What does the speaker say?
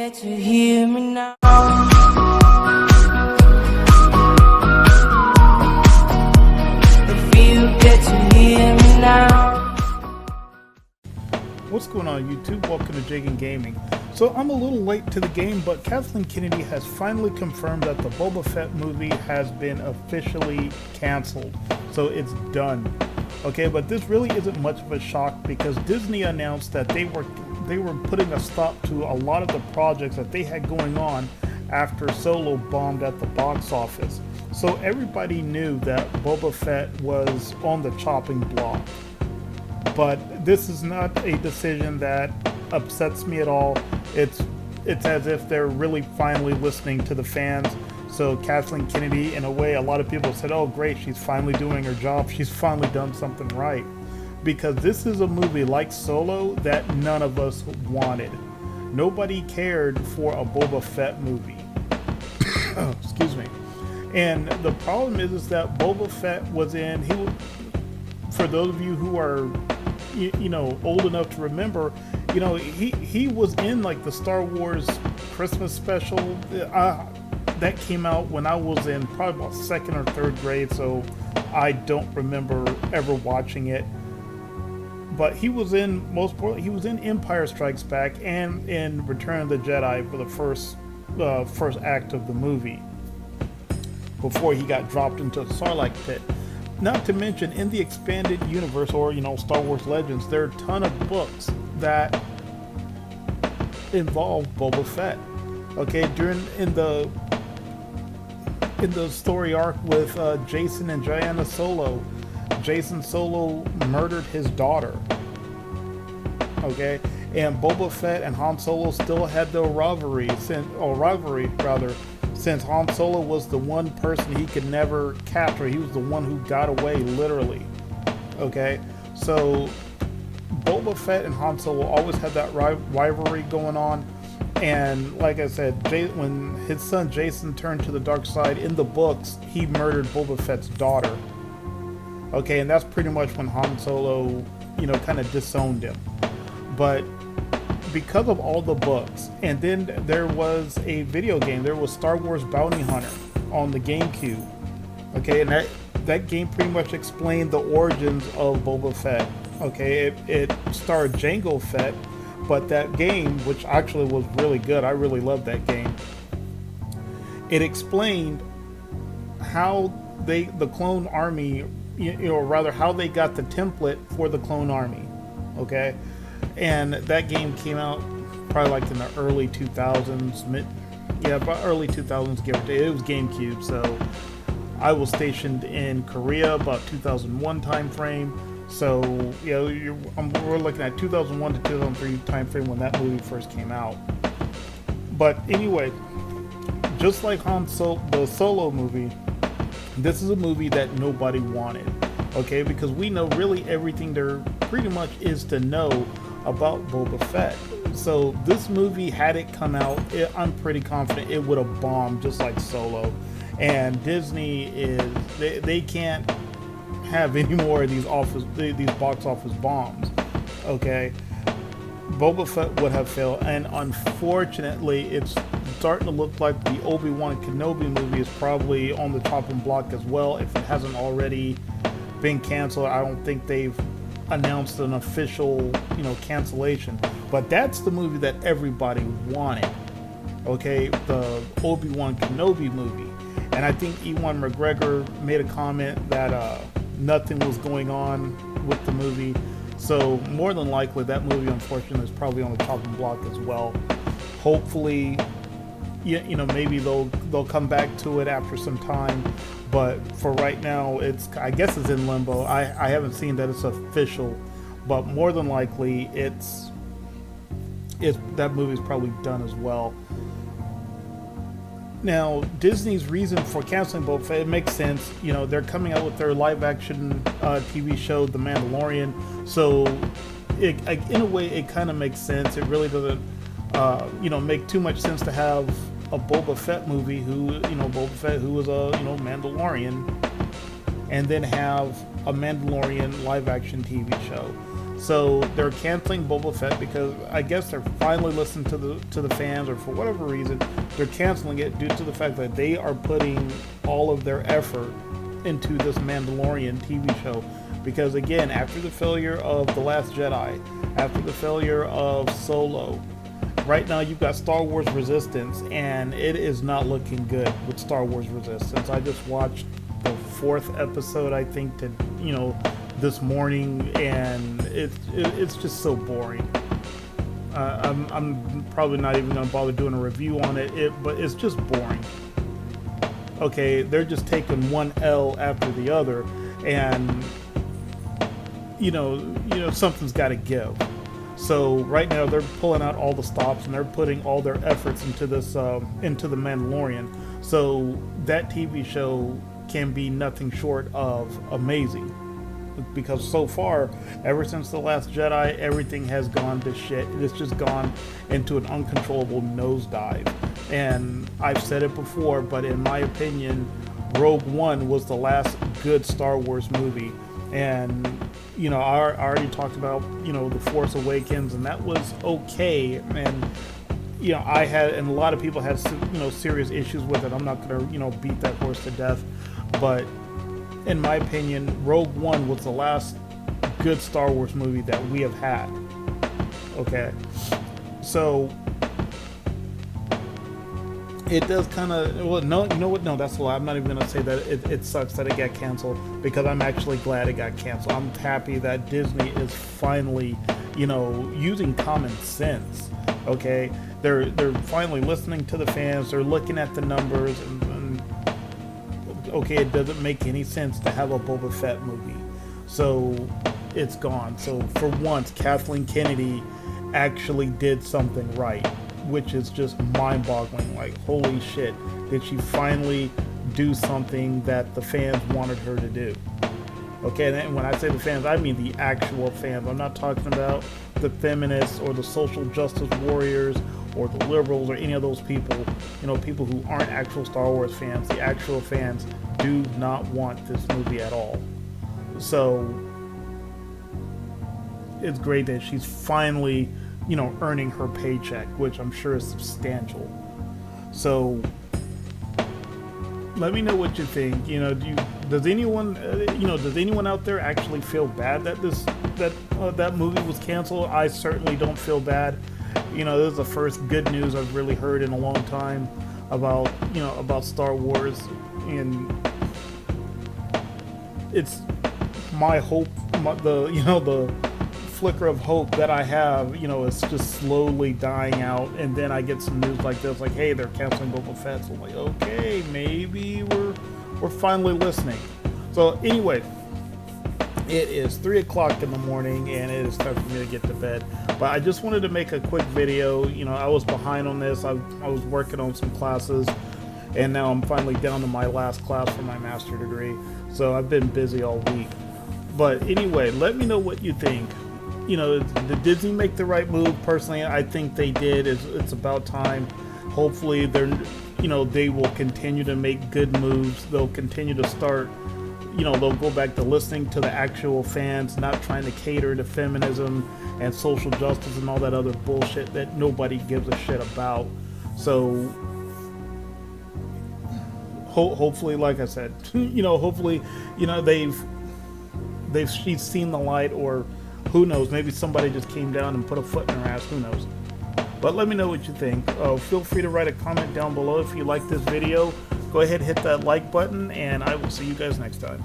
get to hear me now. If you get to hear me now. What's going on, YouTube? Welcome to Jagan Gaming. So I'm a little late to the game, but Kathleen Kennedy has finally confirmed that the Boba Fett movie has been officially canceled. So it's done. Okay, but this really isn't much of a shock because Disney announced that they were putting a stop to a lot of the projects that they had going on after Solo bombed at the box office. So everybody knew that Boba Fett was on the chopping block. But this is not a decision that upsets me at all. It's as if they're really finally listening to the fans. So Kathleen Kennedy, in a way, a lot of people said, oh great, she's finally doing her job. She's finally done something right. Because this is a movie like Solo that none of us wanted. Nobody cared for a Boba Fett movie. Excuse me. And the problem is that Boba Fett was in, for those of you who are old enough to remember, he was in like the Star Wars Christmas special that came out when I was in probably about 2nd or 3rd grade, so I don't remember ever watching it. But he was in Empire Strikes Back and in Return of the Jedi for the first act of the movie before he got dropped into the Sarlacc pit. Not to mention, in the expanded universe, or Star Wars Legends, there are a ton of books that involve Boba Fett. Okay, in the story arc with Jason and Jaina Solo, Jason Solo murdered his daughter. Okay, and Boba Fett and Han Solo still had their rivalry, since Han Solo was the one person he could never capture. He was the one who got away, literally. Okay, so Boba Fett and Han Solo always had that rivalry going on. And like I said, when his son Jason turned to the dark side in the books, he murdered Boba Fett's daughter. Okay, and that's pretty much when Han Solo, kind of disowned him. But because of all the books, and then there was a video game. There was Star Wars Bounty Hunter on the GameCube. Okay, and that game pretty much explained the origins of Boba Fett. Okay, it starred Jango Fett, but that game, which actually was really good, I really loved that game. It explained how the Clone Army, how they got the template for the Clone Army. Okay. And that game came out probably like in the early 2000s, about early 2000s, give or take. It was GameCube, so I was stationed in Korea about 2001 time frame. So we're looking at 2001 to 2003 time frame when that movie first came out. But anyway, just like the Solo movie, this is a movie that nobody wanted. Okay, because we know really everything there pretty much is to know about Boba Fett. So this movie, had it come out, I'm pretty confident it would have bombed just like Solo. And Disney they can't have any more of these box office bombs. Okay, Boba Fett would have failed, and unfortunately, it's starting to look like the Obi-Wan Kenobi movie is probably on the chopping block as well, if it hasn't already been canceled. I don't think they've announced an official, cancellation, but that's the movie that everybody wanted. Okay, the Obi-Wan Kenobi movie, and I think Ewan McGregor made a comment that nothing was going on with the movie, so more than likely that movie, unfortunately, is probably on the chopping block as well. Hopefully, maybe they'll come back to it after some time. But for right now, I guess it's in limbo. I haven't seen that it's official, but more than likely, that movie's probably done as well. Now, Disney's reason for canceling Boba Fett, it makes sense. They're coming out with their live-action TV show, The Mandalorian. So, in a way, it kind of makes sense. It really doesn't, make too much sense to have a Boba Fett movie Boba Fett who was a Mandalorian, and then have a Mandalorian live action TV show. So they're canceling Boba Fett because I guess they're finally listening to the fans, or for whatever reason, they're canceling it due to the fact that they are putting all of their effort into this Mandalorian TV show. Because again, after the failure of The Last Jedi, after the failure of Solo, right now you've got Star Wars Resistance, and it is not looking good with Star Wars Resistance. I just watched the 4th episode, I think, this morning, and it's just so boring. I'm probably not even going to bother doing a review on it, but it's just boring. Okay, they're just taking one L after the other, and something's got to give. So right now they're pulling out all the stops, and they're putting all their efforts into this into the Mandalorian. So that TV show can be nothing short of amazing. Because so far, ever since The Last Jedi, everything has gone to shit. It's just gone into an uncontrollable nosedive. And I've said it before, but in my opinion, Rogue One was the last good Star Wars movie. And, I already talked about, The Force Awakens, and that was okay. And, I had, and a lot of people had, serious issues with it. I'm not going to, beat that horse to death. But in my opinion, Rogue One was the last good Star Wars movie that we have had. Okay. So it does kind of, well, no, you know what? No, that's a lie. I'm not even going to say that it sucks that it got canceled, because I'm actually glad it got canceled. I'm happy that Disney is finally, using common sense. Okay. They're finally listening to the fans. They're looking at the numbers, and okay, it doesn't make any sense to have a Boba Fett movie. So it's gone. So for once, Kathleen Kennedy actually did something right, which is just mind-boggling. Like, holy shit, did she finally do something that the fans wanted her to do? Okay, and when I say the fans, I mean the actual fans. I'm not talking about the feminists or the social justice warriors or the liberals or any of those people, people who aren't actual Star Wars fans. The actual fans do not want this movie at all. So it's great that she's finally, earning her paycheck, which I'm sure is substantial. So let me know what you think. Does anyone out there actually feel bad that that movie was canceled? I certainly don't feel bad. This is the first good news I've really heard in a long time about Star Wars, and it's my hope, the flicker of hope that I have, it's just slowly dying out, and then I get some news like this, like, hey, they're canceling Boba Fett. So I'm like, okay, maybe we're finally listening. So anyway, it is 3 o'clock in the morning, and it is time for me to get to bed. But I just wanted to make a quick video. I was behind on this. I was working on some classes, and now I'm finally down to my last class for my master's degree. So I've been busy all week. But anyway, let me know what you think. Did Disney make the right move? Personally, I think they did. It's about time. Hopefully, they will continue to make good moves. They'll continue to start. They'll go back to listening to the actual fans, not trying to cater to feminism and social justice and all that other bullshit that nobody gives a shit about. So hopefully, like I said, hopefully, she's seen the light, or who knows, maybe somebody just came down and put a foot in her ass, who knows. But let me know what you think. Feel free to write a comment down below if you like this video. Go ahead, hit that like button, and I will see you guys next time.